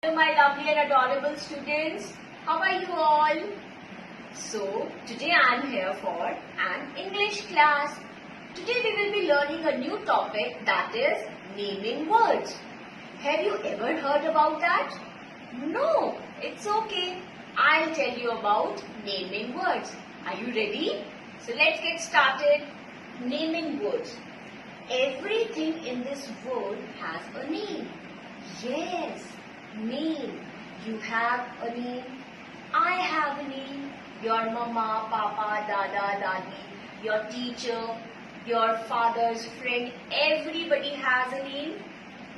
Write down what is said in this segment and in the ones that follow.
Hello my lovely and adorable students, how are you all? So today I am here for an English class. Today we will be learning a new topic, that is naming words. Have you ever heard about that? No, it's okay. I'll tell you about naming words. Are you ready? So let's get started. Naming words. Everything in this world has a name. Yes. Name. You have a name. I have a name. Your mama, papa, dada, dadi, your teacher, your father's friend, everybody has a name.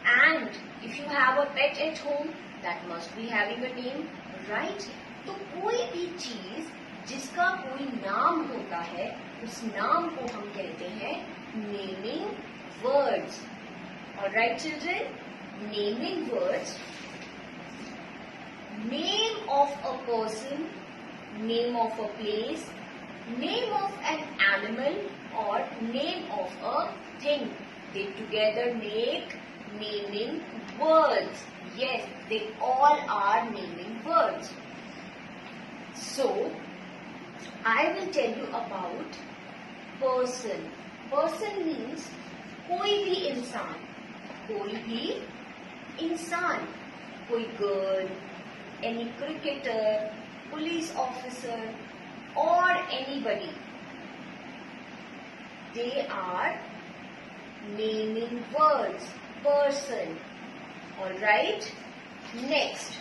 And if you have a pet at home, that must be having a name, right? तो कोई भी चीज जिसका कोई नाम होता है, उस नाम को हम कहते हैं naming words. Alright children, naming words. Name of a person, name of a place, name of an animal or name of a thing. They together make naming words. Yes, they all are naming words. So, I will tell you about person. Person means कोई भी इंसान, कोई भी इंसान, कोई girl, any cricketer, police officer or anybody. They are naming words. Person. Alright? Next.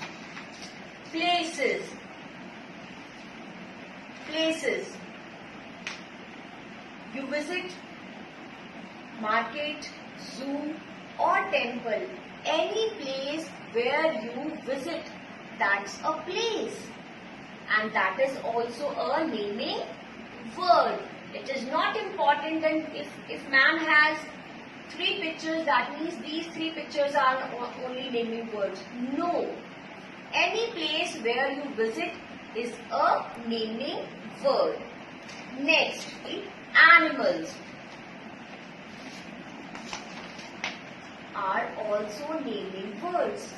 Places. Places. You visit market, zoo or temple. Any place where you visit, that's a place, and that is also a naming word. It is not important that if man has 3 pictures, that means these 3 pictures are only naming words. No. Any place where you visit is a naming word. Next, animals are also naming words.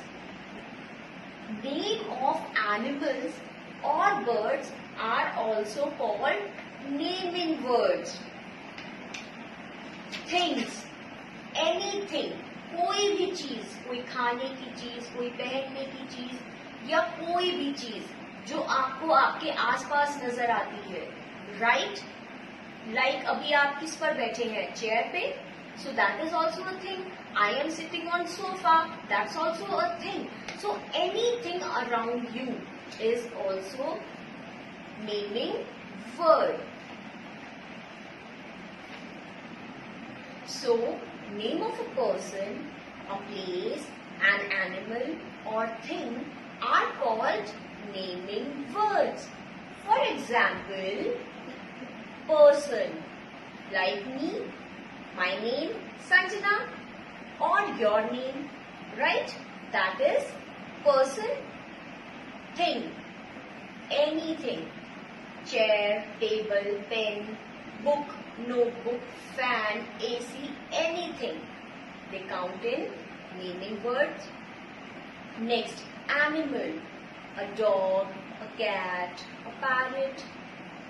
Name of animals or birds are also called naming words. Things, anything, कोई भी चीज, कोई खाने की चीज, कोई पहनने की चीज या कोई भी चीज जो आपको आपके आसपास नजर आती है, राइट? लाइक अभी आप किस पर बैठे हैं? चेयर पे. So that is also a thing. I am sitting on sofa. That's also a thing. So anything around you is also naming word. So name of a person, a place, an animal or thing are called naming words. For example, person, like me, my name Sanjana or your name, right? That is person. Thing, anything, chair, table, pen, book, notebook, fan, AC, anything. They count in naming words. Next, animal, a dog, a cat, a parrot,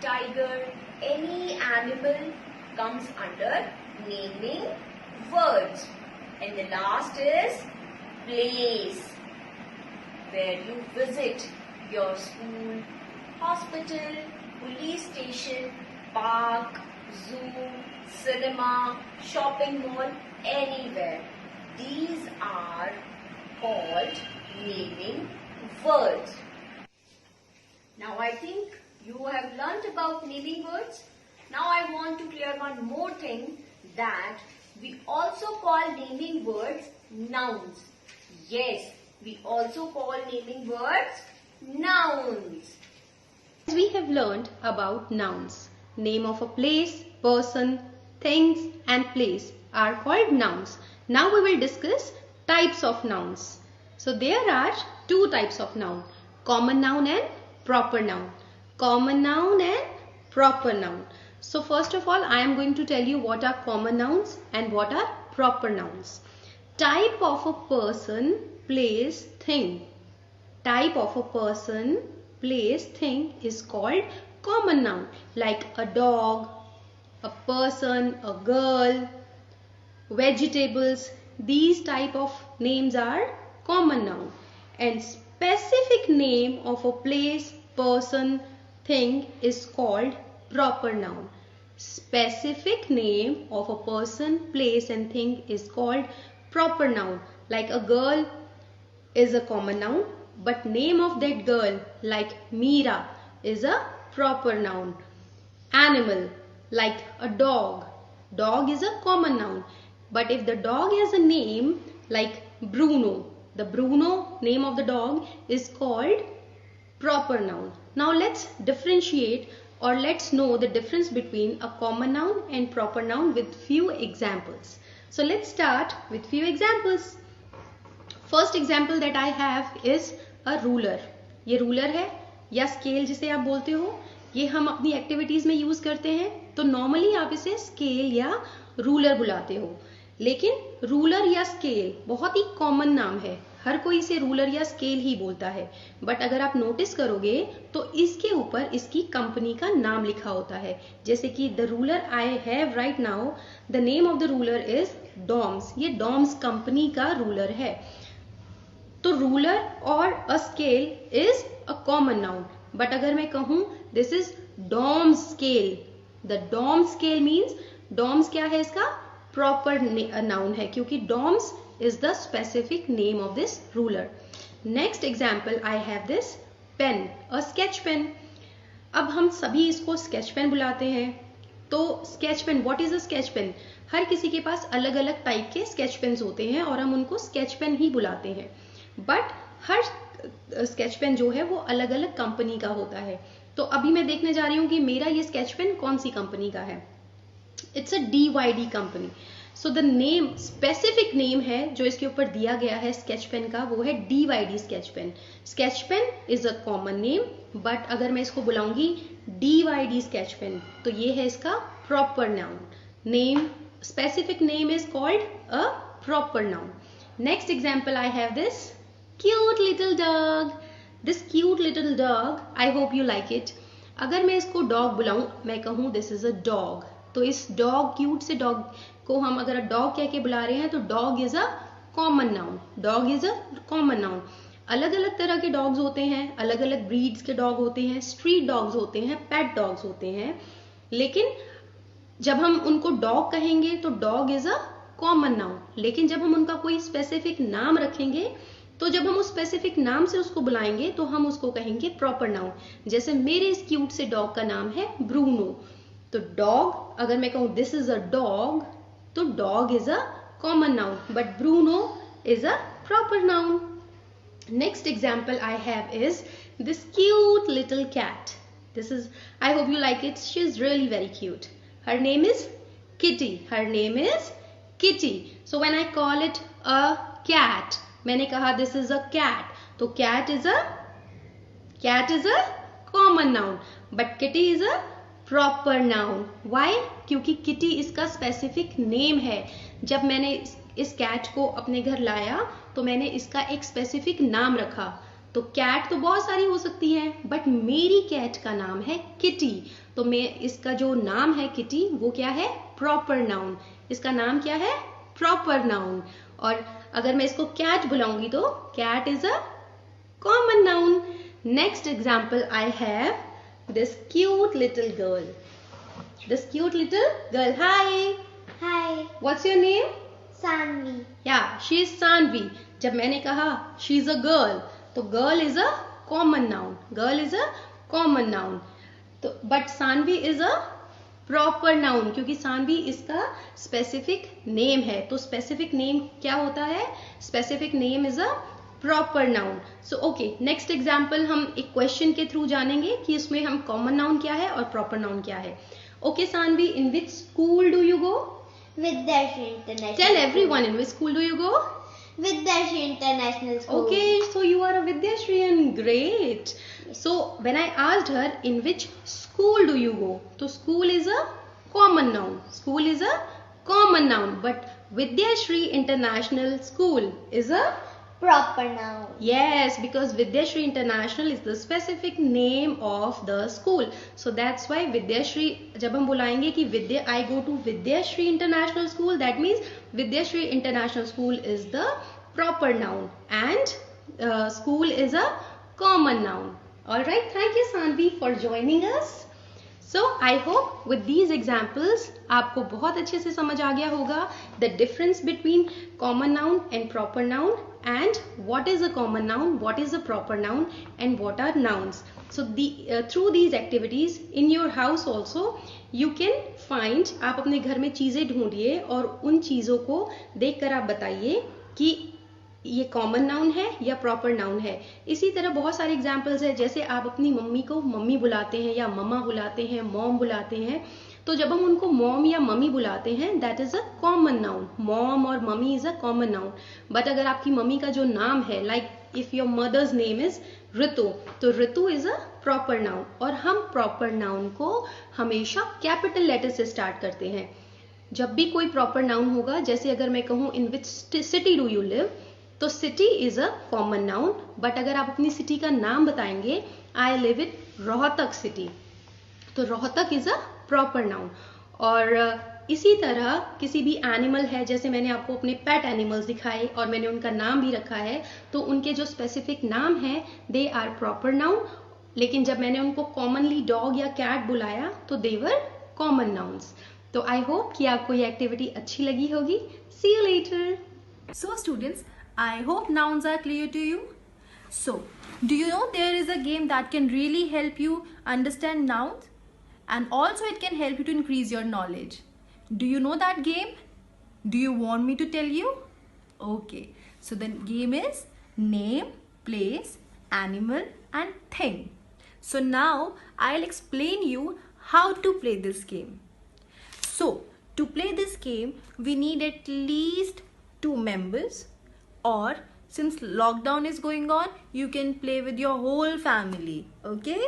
tiger, any animal comes under naming words. And the last is place, where you visit your school, hospital, police station, park, zoo, cinema, shopping mall, anywhere. These are called naming words. Now I think you have learnt about naming words. Now I want to clear one more thing, that we also call naming words nouns. Yes, we also call naming words nouns. We have learned about nouns. Name of a place, person, things and place are called nouns. Now we will discuss types of nouns. So there are 2 types of noun, common noun and proper noun. Common noun and proper noun. So first of all, I am going to tell you what are common nouns and what are proper nouns. Type of a person, place, thing. type of a person, place, thing is called common noun, like a dog, a person, a girl, vegetables. These type of names are common noun. And specific name of a place, person, thing is called proper noun. Specific name of a person, place and thing is called proper noun. Like a girl is a common noun, but name of that girl, like Meera, is a proper noun. Animal, like a dog. Dog is a common noun. But if the dog has a name like Bruno, the Bruno name of the dog is called proper noun. Now let's differentiate, or let's know the difference between a common noun and proper noun with few examples. So let's start with few examples. First example that I have is a ruler. ये ruler है या scale जिसे आप बोलते हो, ये हम अपनी एक्टिविटीज में यूज करते हैं. तो नॉर्मली आप इसे स्केल या रूलर बुलाते हो, लेकिन रूलर या स्केल बहुत ही कॉमन नाम है. हर कोई इसे रूलर या स्केल ही बोलता है. बट अगर आप नोटिस करोगे तो इसके ऊपर इसकी कंपनी का नाम लिखा होता है. जैसे कि the ruler I have right now, the name of the ruler is Doms. ये डॉम्स कंपनी का रूलर है. तो रूलर और a scale is a common noun. But अगर मैं कहूं this is Doms scale, the Doms scale means Doms क्या है, इसका प्रॉपर नाउन है, क्योंकि Doms is the specific name of this ruler. Next example I have this pen, a sketch pen. अब हम सभी इसको sketch pen बुलाते हैं. तो sketch pen, what is a sketch pen? हर किसी के पास अलग अलग टाइप के sketch pens होते हैं और हम उनको sketch pen ही बुलाते हैं. बट हर sketch pen जो है वो अलग अलग कंपनी का होता है. तो अभी मैं देखने जा रही हूँ कि मेरा ये sketch pen कौन सी कंपनी का है. It's a DYD company. So the name, specific name है जो इसके ऊपर दिया गया है स्केच पेन का, वो है DYD sketch pen. Sketch pen is a common name, but अगर मैं इसको बुलाऊंगी DYD स्केच पेन तो ये है इसका proper noun. Name, specific name is called a proper noun. Next example I have this cute little dog. This cute little dog, I hope you like it. अगर मैं इसको डॉग बुलाऊं, मैं कहूं this is a dog, तो इस dog, cute से dog को हम अगर डॉग कह के बुला रहे हैं तो dog is a common noun. Dog is a common noun. अलग अलग तरह के डॉग्स होते हैं, अलग अलग ब्रीड्स के डॉग होते हैं, स्ट्रीट डॉग्स होते हैं, पेट डॉग्स होते हैं. लेकिन जब हम उनको डॉग कहेंगे तो dog is a common noun. लेकिन जब हम उनका कोई स्पेसिफिक नाम रखेंगे, तो जब हम उस स्पेसिफिक नाम से उसको बुलाएंगे तो हम उसको कहेंगे प्रॉपर नाउन. जैसे मेरे इस क्यूट से डॉग का नाम है ब्रूनो. तो डॉग, अगर मैं कहूं दिस इज अ डॉग, तो dog is a common noun, but Bruno is a proper noun. Next example I have is this cute little cat. This is, I hope you like it. She is really very cute. Her name is Kitty. Her name is Kitty. So when I call it a cat, मैंने कहा this is a cat, तो cat is a common noun, but kitty is a proper noun. Why? क्योंकि Kitty इसका specific name है. जब मैंने इस cat को अपने घर लाया तो मैंने इसका एक स्पेसिफिक नाम रखा. तो कैट तो बहुत सारी हो सकती हैं, बट मेरी कैट का नाम है किटी. तो मैं, इसका जो नाम है किटी, वो क्या है, प्रॉपर नाउन. इसका नाम क्या है, प्रॉपर नाउन. और अगर मैं इसको कैट बुलाऊंगी तो cat is a common noun. Next example I have this cute little girl. This cute little girl. Hi. Hi. What's your name? Sanvi. Yeah, she is Sanvi. जब मैंने कहा she is a girl, तो girl is a common noun. Girl is a common noun. तो but Sanvi is a proper noun, क्योंकि Sanvi इसका specific name है. तो specific name क्या होता है? Specific name is a proper noun. So okay, next example हम एक क्वेश्चन के थ्रू जानेंगे कि इसमें हम कॉमन नाउन क्या है और प्रॉपर नाउन क्या है. Okay Saanvi, in which school do you go? Vidyashri International. Tell everyone, in which school do you go? Vidyashri International School. Okay, so you are a Vidyashriyan. Great. So when I asked her in which school do you go, so school is a common noun. School is a common noun, but Vidyashri International School is a Proper noun. Yes, because Vidyashri International is the specific name of the school. So that's why Vidyashri, जब हम बुलाएंगे कि I go to Vidyashri International School, that means Vidyashri International School is the proper noun and school is a common noun. Alright, thank you Sanvi for joining us. So I hope with these examples आपको बहुत अच्छे से समझ आ गया होगा the difference between common noun and proper noun and what is a common noun, what is a proper noun and what are nouns. So through these activities in your house also you can find, आप अपने घर में चीज़ें ढूंढिए और उन चीज़ों को देखकर आप बताइए कि ये कॉमन नाउन है या प्रॉपर नाउन है. इसी तरह बहुत सारे एग्जाम्पल्स है, जैसे आप अपनी मम्मी को मम्मी बुलाते हैं या मम्मा बुलाते हैं, मॉम बुलाते हैं. तो जब हम उनको मॉम या मम्मी बुलाते हैं that is a common noun. Mom और mummy is a common noun. But अगर आपकी मम्मी का जो नाम है, like if your mother's name is Ritu, तो Ritu is a proper noun. और हम प्रॉपर नाउन को हमेशा कैपिटल लेटर से स्टार्ट करते हैं. जब भी कोई प्रॉपर नाउन होगा, जैसे अगर मैं कहूँ in which city do you live, तो city is a common noun. But अगर आप अपनी सिटी का नाम बताएंगे, I live in Rohtak city, तो Rohtak is a proper noun. और इसी तरह किसी भी एनिमल है, जैसे मैंने आपको अपने पेट एनिमल्स दिखाए और मैंने उनका नाम भी रखा है, तो उनके जो स्पेसिफिक नाम है दे आर प्रॉपर नाउन. लेकिन जब मैंने उनको कॉमनली डॉग या कैट बुलाया तो दे वर कॉमन नाउन्स. तो आई होप कि आपको ये एक्टिविटी अच्छी लगी होगी. See you later. So students, I hope nouns are clear to you. So, do you know there is a game that can really help you understand nouns? And also it can help you to increase your knowledge. Do you know that game? Do you want me to tell you? Okay, so the game is name, place, animal and thing. So now I'll explain you how to play this game. So, to play this game, we need at least 2 members, or since lockdown is going on, you can play with your whole family. Okay?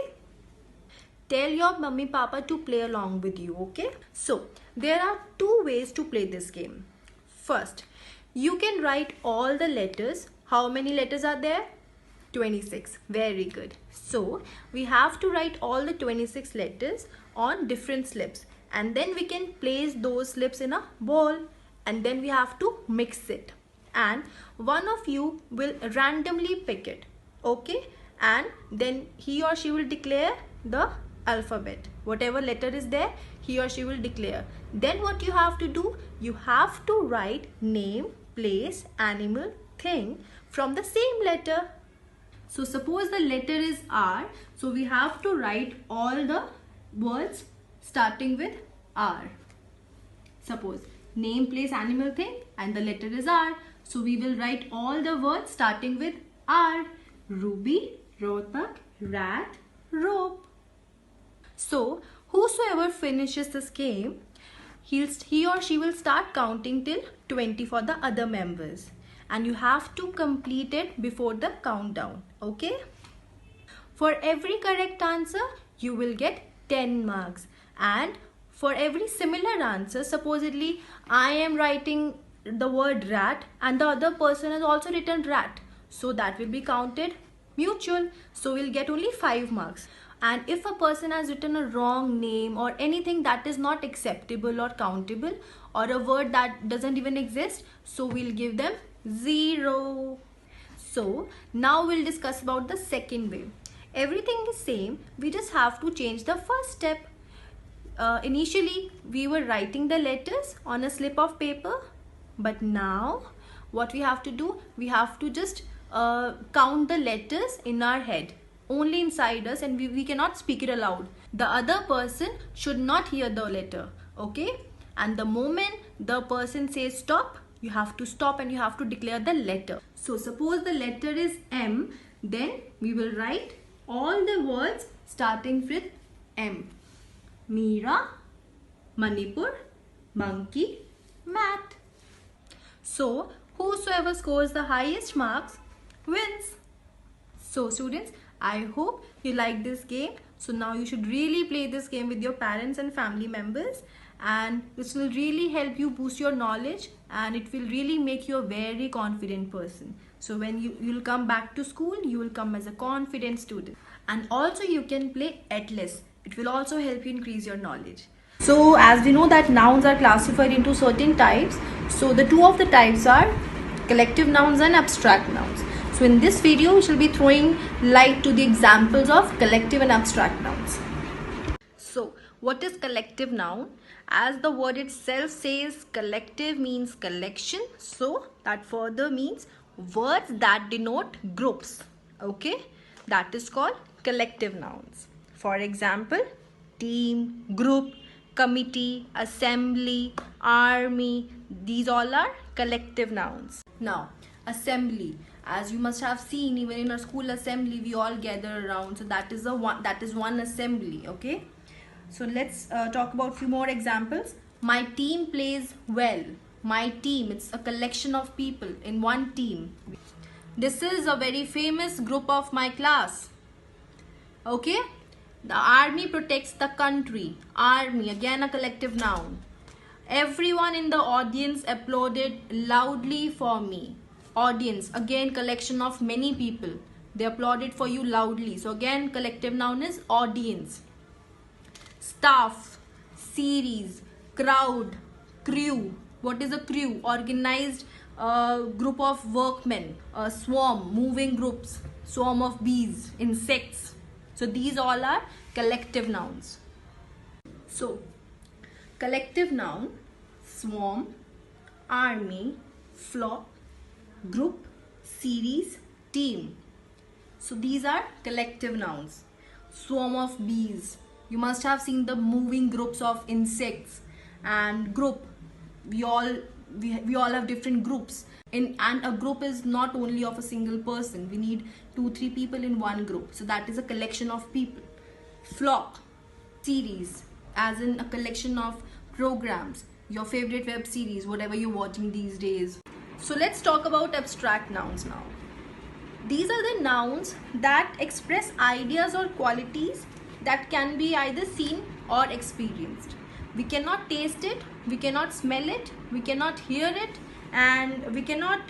Tell your mummy papa to play along with you. Okay? So there are 2 ways to play this game. First, you can write all the letters. How many letters are there? 26. Very good. So we have to write all the 26 letters on different slips, and then we can place those slips in a bowl, and then we have to mix it, and one of you will randomly pick it. Okay? And then he or she will declare the alphabet. Whatever letter is there, he or she will declare. Then what you have to do, you have to write name, place, animal, thing from the same letter. So suppose the letter is R, so we have to write all the words starting with R. Suppose name, place, animal, thing, and the letter is R. So we will write all the words starting with R. Ruby, Rohtak, rat, rope. So whosoever finishes this game, he or she will start counting till 20 for the other members, and you have to complete it before the countdown. Okay? For every correct answer, you will get 10 marks, and for every similar answer, supposedly I am writing the word rat and the other person has also written rat, so that will be counted mutual, so we'll get only 5 marks. And if a person has written a wrong name or anything that is not acceptable or countable, or a word that doesn't even exist, so we'll give them 0. So now we'll discuss about the second way. Everything is same, we just have to change the first step. Initially we were writing the letters on a slip of paper, but now what we have to do, we have to just count the letters in our head, only inside us, and we cannot speak it aloud. The other person should not hear the letter. Okay? And the moment the person says stop, you have to stop and you have to declare the letter. So suppose the letter is M, then we will write all the words starting with M. Mira, Manipur, monkey, mat. So whosoever scores the highest marks wins. So students, I hope you like this game. So now you should really play this game with your parents and family members, and this will really help you boost your knowledge, and it will really make you a very confident person. So when you'll come back to school, you will come as a confident student. And also you can play Atlas. It will also help you increase your knowledge. So as we know that nouns are classified into certain types. So the two of the types are collective nouns and abstract nouns. So in this video, we shall be throwing light to the examples of collective and abstract nouns. So what is collective noun? As the word itself says, collective means collection. So that further means words that denote groups. Okay, that is called collective nouns. For example, team, group, committee, assembly, army, these all are collective nouns. Now, assembly, as you must have seen, even in a school assembly we all gather around, so that is one assembly. Okay, so let's talk about few more examples. My team plays well. My team, it's a collection of people in one team. This is a very famous group of my class. Okay, the army protects the country. Army, again a collective noun. Everyone in the audience applauded loudly for me. Audience, again collection of many people. They applauded for you loudly. So again collective noun is audience. Staff, series, crowd, crew. What is a crew? Organized group of workmen. A swarm, moving groups. Swarm of bees, insects. So these all are collective nouns. So collective noun, swarm, army, flock, group, series, team. So these are collective nouns. Swarm of bees. You must have seen the moving groups of insects. And group, we all have different groups. And a group is not only of a single person. We need 2-3 people in one group. So that is a collection of people. Flock, series, as in a collection of programs. Your favorite web series, whatever you're watching these days. So let's talk about abstract nouns now. These are the nouns that express ideas or qualities that can be either seen or experienced. We cannot taste it, we cannot smell it, we cannot hear it, and we cannot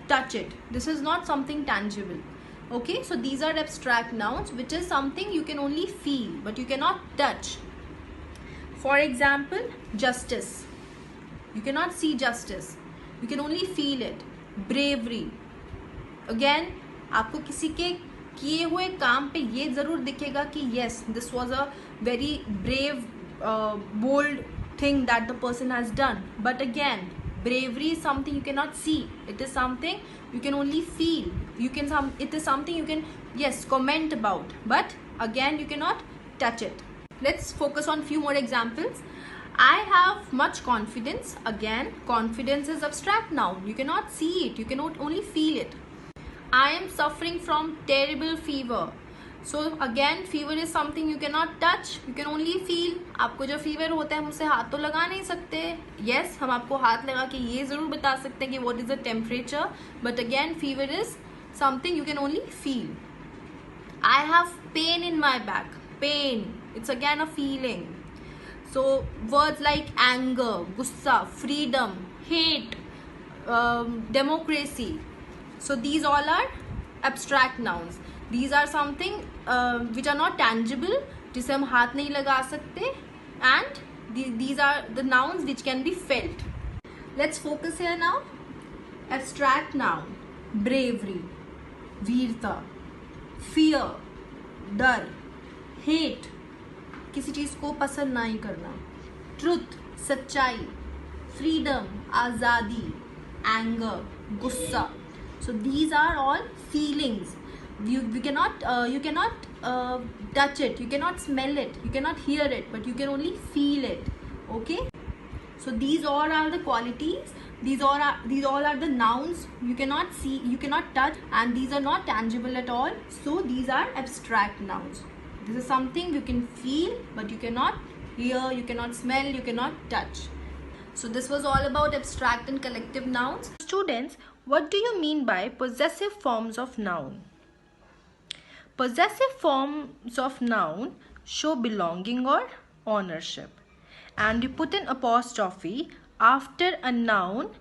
touch it. This is not something tangible. Okay, so these are abstract nouns, which is something you can only feel but you cannot touch. For example, justice. You cannot see justice, you can only feel it. Bravery, again आपको किसी के किए हुए काम पे ये जरूर दिखेगा कि yes, this was a very brave, bold thing that the person has done. But again, bravery is something you cannot see. It is something you can only feel. It is something you can, yes, comment about. But again, you cannot touch it. Let's focus on few more examples. I have much confidence. Again, confidence is abstract noun. You cannot see it. You cannot only feel it. I am suffering from terrible fever. So again, fever is something you cannot touch. You can only feel. आपको जो fever होता है हम उसे हाथ तो लगा नहीं सकते. Yes, हम आपको हाथ लगा के ये ज़रूर बता सकते हैं कि what is the temperature. But again, fever is something you can only feel. I have pain in my back. Pain. It's again a feeling. So words like anger, gussa, freedom, hate, democracy. So these all are abstract nouns. These are something which are not tangible, जिसे हम हाथ नहीं लगा सकते, and these are the nouns which can be felt. Let's focus here now. Abstract noun, bravery, वीरता, fear, डर, hate, किसी चीज़ को पसंद नहीं करना, truth, सच्चाई, freedom, आज़ादी, anger, गुस्सा. So these are all feelings. You cannot touch it, you cannot smell it, you cannot hear it, but you can only feel it. Okay, so these all are the qualities, these all are the nouns you cannot see, you cannot touch, and these are not tangible at all. So these are abstract nouns. This is something you can feel but you cannot hear, you cannot smell, you cannot touch. So this was all about abstract and collective nouns. Students, what do you mean by possessive forms of noun? Possessive forms of noun show belonging or ownership, and you put an apostrophe after a noun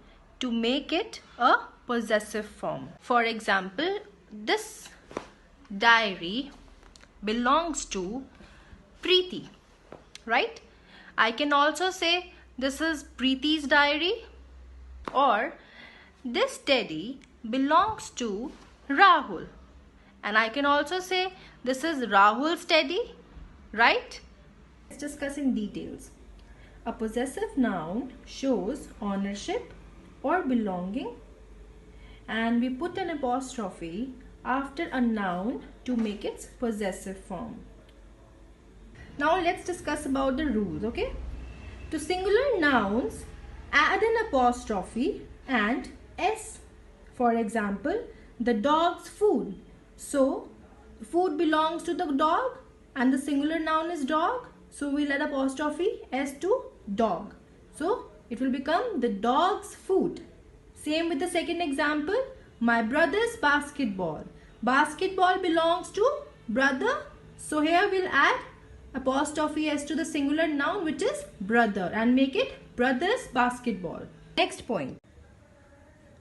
to make it a possessive form. For example, this diary belongs to Preeti, right? I can also say this is Preeti's diary, or this teddy belongs to Rahul, and I can also say this is Rahul's teddy, right? Let's discuss in details. A possessive noun shows ownership or belonging, and we put an apostrophe after a noun to make its possessive form. Now let's discuss about the rules, okay? To singular nouns, add an apostrophe and s. For example, the dog's food. So, food belongs to the dog and the singular noun is dog. So, we'll add apostrophe s to dog. So, it will become the dog's food. Same with the second example, my brother's basketball. Basketball belongs to brother. So, here we'll add apostrophe s to the singular noun, which is brother, and make it brother's basketball. Next point.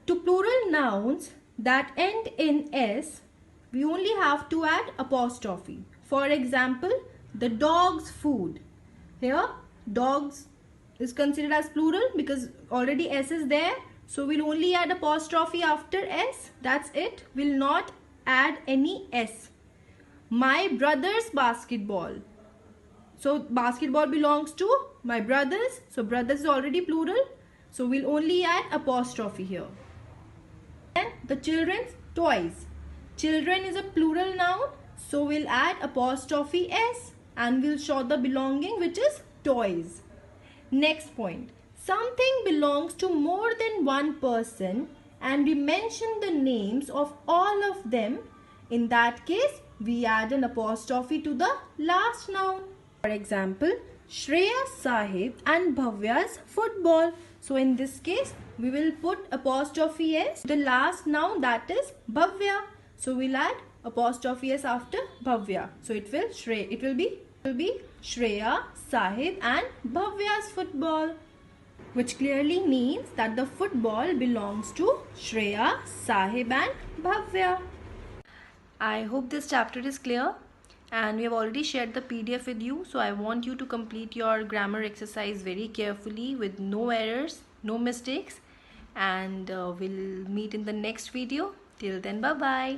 To plural nouns that end in s, we only have to add apostrophe. For example, the dog's food. Here, dogs is considered as plural because already s is there. So, we'll only add apostrophe after s. That's it. We'll not add any s. My brother's basketball. So, basketball belongs to my brothers. So, brothers is already plural. So, we'll only add apostrophe here. And the children's toys. Children is a plural noun. So, we'll add apostrophe s and we'll show the belonging, which is toys. Next point. Something belongs to more than one person and we mention the names of all of them. In that case, we add an apostrophe to the last noun. For example, Shreya Sahib and Bhavya's football. So in this case, we will put apostrophe s, the last noun, that is Bhavya. So we'll add apostrophe s after Bhavya. So it will be Shreya Sahib and Bhavya's football, which clearly means that the football belongs to Shreya Sahib and Bhavya. I hope this chapter is clear. And we have already shared the PDF with you. So I want you to complete your grammar exercise very carefully with no errors, no mistakes. And we'll meet in the next video. Till then, bye-bye.